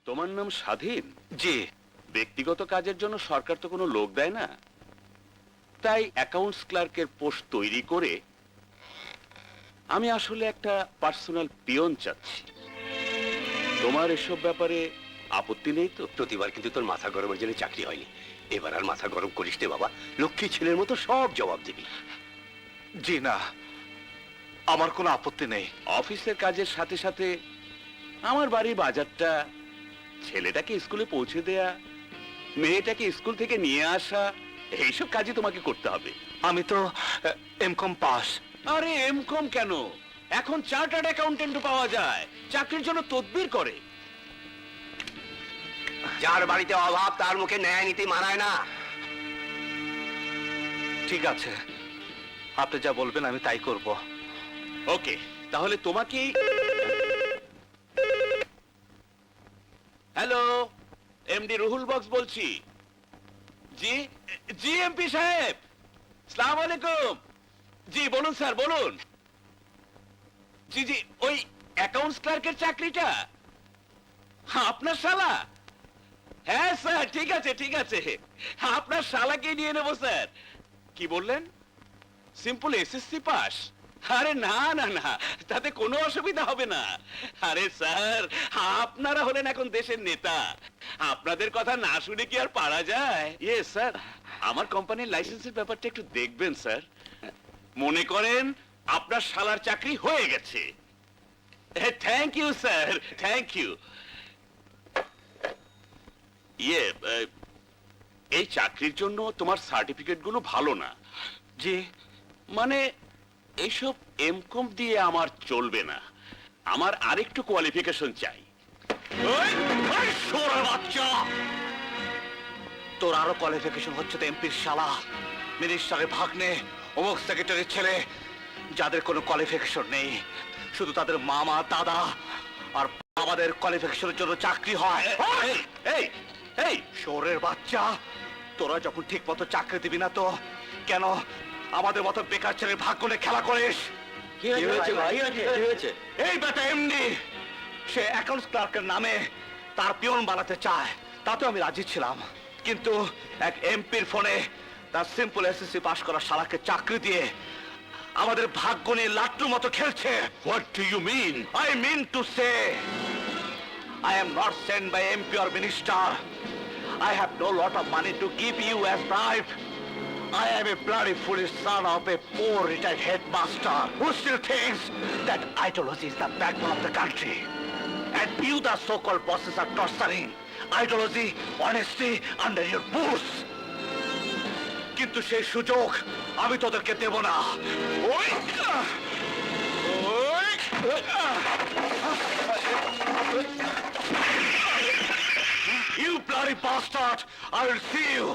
তোমার নাম স্বাধীন? জি। ব্যক্তিগত কাজের জন্য সরকার তো কোনো লোক দেয় না, তাই অ্যাকাউন্টস ক্লার্কের পোস্ট তৈরি করে আমি আসলে একটা পার্সোনাল পিয়ন চাচ্ছি। তোমার এসব ব্যাপারে আপত্তি নেই তো? প্রতিবার কিন্তু তোর মাথা গরমের জন্য চাকরি হয়নি, এবার আর মাথা গরম করিস নে বাবা, লক্ষ্মী ছেলের মতো সব জবাব দিবি। জি না, আমার কোনো আপত্তি নেই। অফিসের কাজের সাথে সাথে আমার বাড়ির বাজারটা, ছেলেটাকে স্কুলে পৌঁছে দেয়া, মেয়েটাকে স্কুল থেকে নিয়ে আসা, এইসব কাজই তোমাকে করতে হবে। আমি তো এমকম পাস। আরে এমকম কেন, এখন চার্টার্ড অ্যাকাউন্টেন্টও পাওয়া যায়, চাকরির জন্য তদবির করে। যার বাড়িতে অভাব তার মুখে ন্যায় নীতি মানায় না। ঠিক আছে, আপনি যা বলবেন আমি তাই করব। ওকে, তাহলে তোমাকে। হ্যালো, এমডি রুহুল বক্স বলছি। জি জি এমপি সাহেব, আসসালামু আলাইকুম। জি বলুন স্যার, বলুন। জি জি, ওই অ্যাকাউন্টস ক্লার্কের চাকরিটা আপনার শালা? হ্যাঁ স্যার, ঠিক আছে ঠিক আছে, আপনার শালাকে নিয়ে নেবো স্যার। কি বললেন? Simple SSC pass? আরে না না না, তাতে কোনো অসুবিধা হবে না। আরে স্যার, আপনারা হলেন এখন দেশের নেতা, আপনাদের কথা না শুনে কি আর পারা যায়? ইয়ে স্যার, আমার কোম্পানির লাইসেন্সের ব্যাপারটা একটু দেখবেন স্যার। মনে করেন আপনার শালার চাকরি হয়ে গেছে। Thank you sir, thank you. ইয়ে, এই চাকরির জন্য তোমার সার্টিফিকেট গুলো ভালো না। জি। মানে এইসব এমকম দিয়ে আমার চলবে না, আমার আরেকটু কোয়ালিফিকেশন চাই। বাচ্চা, তোর আরো কোয়ালিফিকেশন হচ্ছে তো এমপির শালা, মিনিস্টারের ভাগ্নে, অমুক সেক্রেটারির ছেলে, যাদের কোনো কোয়ালিফিকেশন নেই, শুধু তাদের মামা দাদা আর বাবাদের কোয়ালিফিকেশনের জন্য চাকরি হয়। এই এই শোরের বাচ্চা, তোরা যখন ঠিক মতো চাকরি দিবি না তো কেন আমাদের মতো বেকার ছেলের ভাগ্য নিয়ে খেলা করিস? কি হয়েছে ভাই? কি হয়েছে? এই বেটা এমডি, সে অ্যাকাউন্টস ক্লার্কের নামে তার পিয়ন বানাতে চায়, তাতেও আমি রাজি ছিলাম, কিন্তু এক এমপির ফোনে তার সিম্পল এসএসসি পাস করা শালাকে চাকরি দিয়ে আমাদের ভাগ্য নিয়ে লাট্টুর মতো খেলছে। What do you mean? I mean to say, I am not sent by MP or minister. I have no lot of money to give you as bribe. I am a bloody foolish son of a poor retired headmaster who still thinks that ideology is the backbone of the country. And you, the so-called bosses, are torturing ideology, honesty under your boots. কিন্তু সেই সুযোগ আমি তোদেরকে দেব না। ওই You bloody bastard! I will see you!